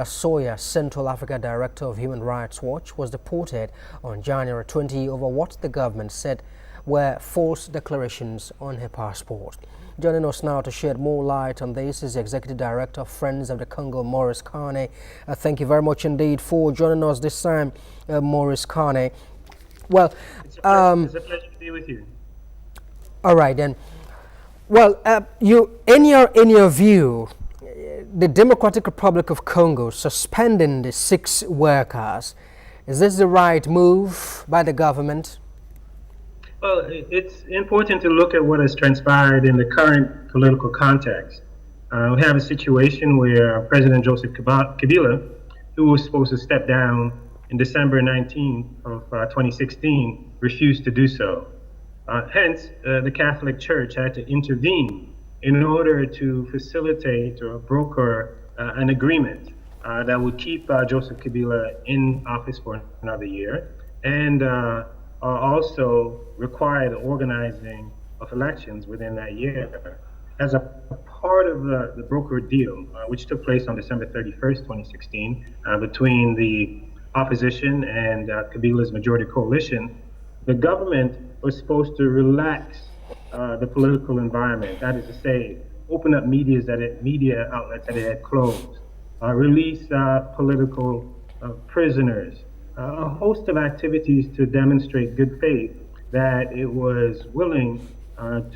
Sawyer, Central Africa Director of Human Rights Watch, was deported on January 20 over what the government said were false declarations on her passport. Joining us now to shed more light on this is the Executive Director of Friends of the Congo, Maurice Kane. Thank you very much indeed for joining us this time, Maurice Kane. Well, it's a pleasure to be with you. All right then. Well, in your view, the Democratic Republic of Congo suspending the 6 workers, is this the right move by the government? Well, it's important to look at what has transpired in the current political context. We have a situation where President Joseph Kabila, who was supposed to step down in December 19th of 2016, refused to do so. Hence, the Catholic Church had to intervene in order to facilitate or broker an agreement that would keep Joseph Kabila in office for another year, and also require the organizing of elections within that year. As a part of the brokered deal, which took place on December 31st, 2016, between the opposition and Kabila's majority coalition, the government was supposed to relax the political environment. That is to say, open up media outlets that it had closed, release political prisoners, a host of activities to demonstrate good faith that it was willing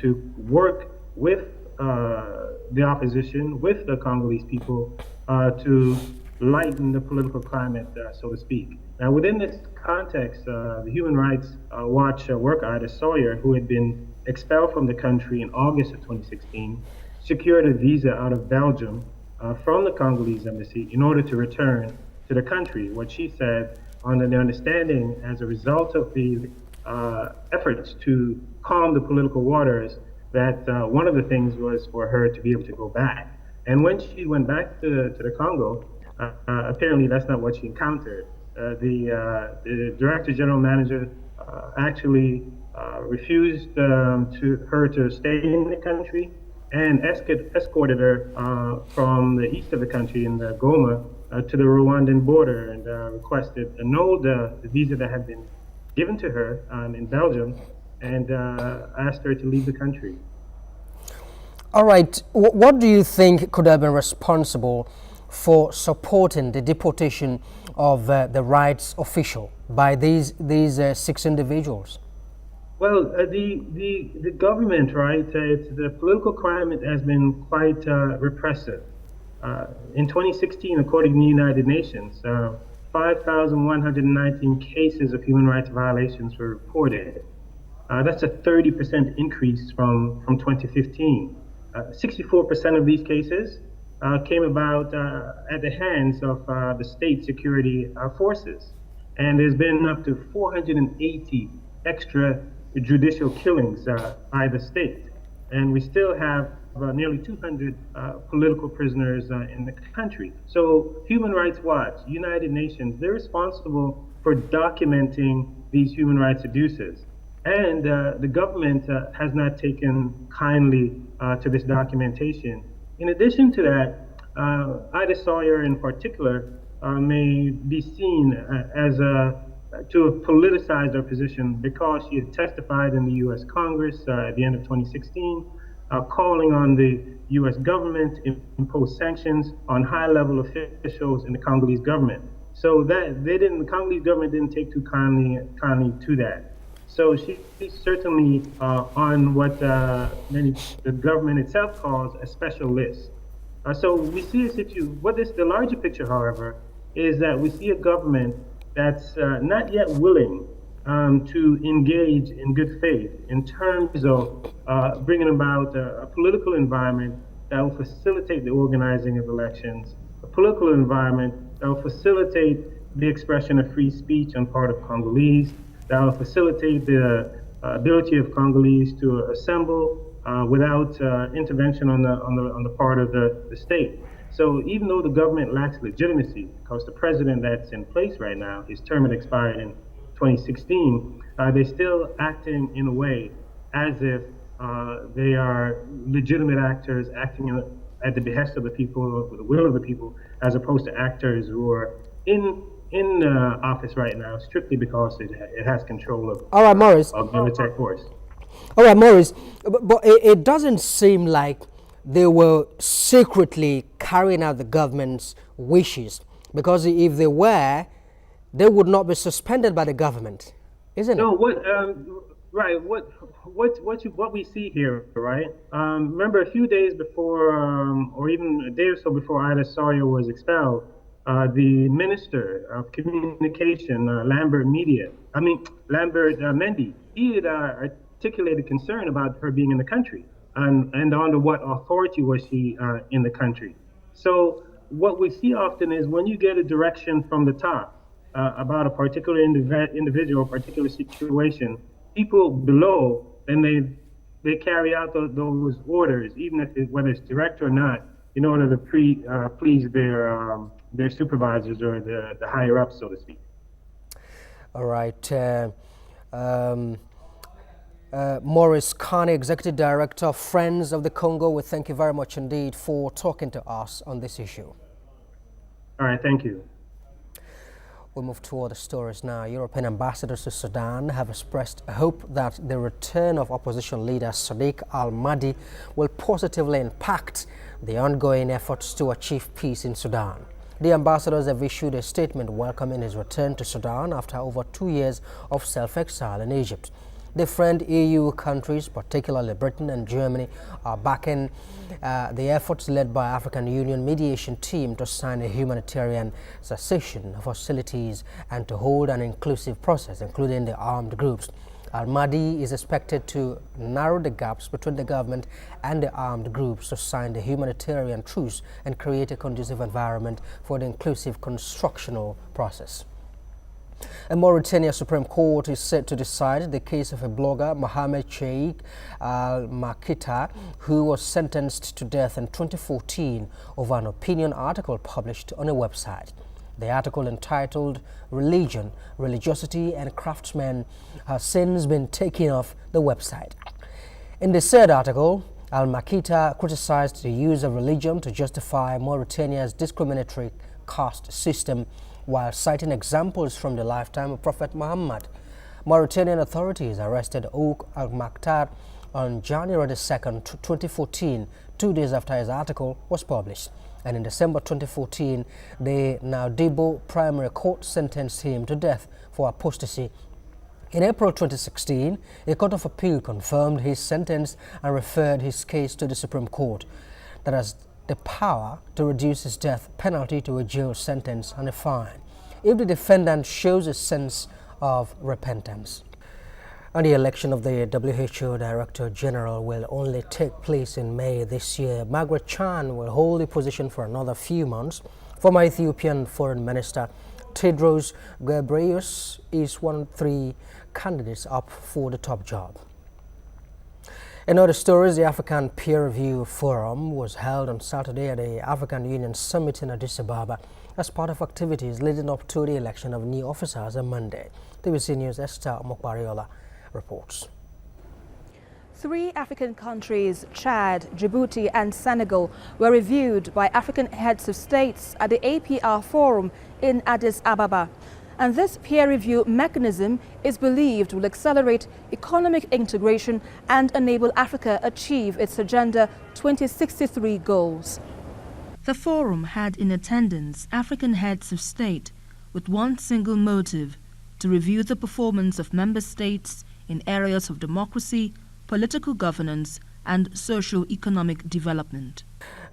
to work with the opposition, with the Congolese people, to lighten the political climate, so to speak. Now, within this context, the Human Rights Watch worker, Ida Sawyer, who had been expelled from the country in August of 2016, secured a visa out of Belgium from the Congolese embassy in order to return to the country. What she said, under the understanding, as a result of the efforts to calm the political waters, that one of the things was for her to be able to go back. And when she went back to the Congo, apparently that's not what she encountered. The Director General Manager actually refused her to stay in the country and escorted her from the east of the country in the Goma to the Rwandan border, and annulled the visa that had been given to her in Belgium, and asked her to leave the country. All right. What do you think could have been responsible for supporting the deportation of the rights official by these 6 individuals? Well, the government, right? The political climate has been quite repressive. In 2016, according to the United Nations, 5,119 cases of human rights violations were reported. That's a 30% increase from 2015. 64% of these cases came about at the hands of the state security forces. And there's been up to 480 extrajudicial killings by the state. And we still have nearly 200 political prisoners in the country. So Human Rights Watch, United Nations, they're responsible for documenting these human rights abuses. And the government has not taken kindly to this documentation. In addition to that, Ida Sawyer in particular may be seen as to have politicized her position because she had testified in the U.S. Congress at the end of 2016, calling on the U.S. government to impose sanctions on high-level officials in the Congolese government. So that the Congolese government didn't take too kindly to that. So she's certainly on what the government itself calls a special list. So we see the larger picture, however, is that we see a government that's not yet willing to engage in good faith in terms of bringing about a political environment that will facilitate the organizing of elections, a political environment that will facilitate the expression of free speech on part of Congolese, that will facilitate the ability of Congolese to assemble without intervention on the part of the state. So even though the government lacks legitimacy, because the president that's in place right now, his term had expired in 2016, they're still acting in a way as if they are legitimate actors acting at the behest of the people, the will of the people, as opposed to actors who are in office right now strictly because it has control of, All right, Maurice. of military force. All right, Maurice, but it doesn't seem like they were secretly carrying out the government's wishes, because if they were, they would not be suspended by the government, isn't it? No, right, what we see here, right? Remember a few days before, or even a day or so before Ida Sawyer was expelled, the Minister of Communication, Lambert Mendy, he had articulated concern about her being in the country, and under what authority was she in the country. So what we see often is when you get a direction from the top about a particular individual, a particular situation, people below, and they carry out those orders, even if whether it's direct or not, in order to please their supervisors or the higher ups, so to speak. All right. Maurice Kane, Executive Director of Friends of the Congo, we thank you very much indeed for talking to us on this issue. All right, thank you. We'll move to other stories now. European ambassadors to Sudan have expressed hope that the return of opposition leader Sadiq al-Mahdi will positively impact the ongoing efforts to achieve peace in Sudan. The ambassadors have issued a statement welcoming his return to Sudan after over 2 years of self-exile in Egypt. Different EU countries, particularly Britain and Germany, are backing the efforts led by African Union mediation team to sign a humanitarian cessation of hostilities and to hold an inclusive process, including the armed groups. Al-Mahdi is expected to narrow the gaps between the government and the armed groups to sign the humanitarian truce and create a conducive environment for the inclusive constructional process. A Mauritania Supreme Court is set to decide the case of a blogger, Mohamed Cheikh Al-Makita, who was sentenced to death in 2014 over an opinion article published on a website. The article, entitled "Religion, Religiosity and Craftsmen," has since been taken off the website. In the said article, Al-Makita criticized the use of religion to justify Mauritania's discriminatory caste system, while citing examples from the lifetime of Prophet Muhammad. Mauritanian authorities arrested Ouk al-Maktar on January 2, 2014, 2 days after his article was published. And in December 2014, the Nouadhibou Primary Court sentenced him to death for apostasy. In April 2016, a court of appeal confirmed his sentence and referred his case to the Supreme Court, that has the power to reduce his death penalty to a jail sentence and a fine if the defendant shows a sense of repentance. And the election of the WHO Director General will only take place in May this year. Margaret Chan will hold the position for another few months. Former Ethiopian Foreign Minister Tedros Ghebreyesus is one of 3 candidates up for the top job. In other stories, the African Peer Review Forum was held on Saturday at the African Union Summit in Addis Ababa as part of activities leading up to the election of new officers on Monday. TVC News' Esther Mokbariola reports. 3 African countries, Chad, Djibouti and Senegal, were reviewed by African heads of states at the APR Forum in Addis Ababa. And this peer review mechanism is believed will accelerate economic integration and enable Africa achieve its Agenda 2063 goals. The forum had in attendance African heads of state with one single motive: to review the performance of member states in areas of democracy, political governance and socio-economic development.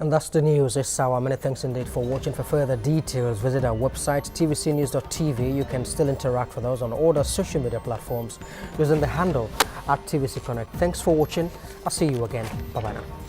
And that's the news this hour. Many thanks indeed for watching. For further details, visit our website tvcnews.tv. You can still interact with us on all the social media platforms using the handle @TVC Connect. Thanks for watching. I'll see you again. Bye-bye now.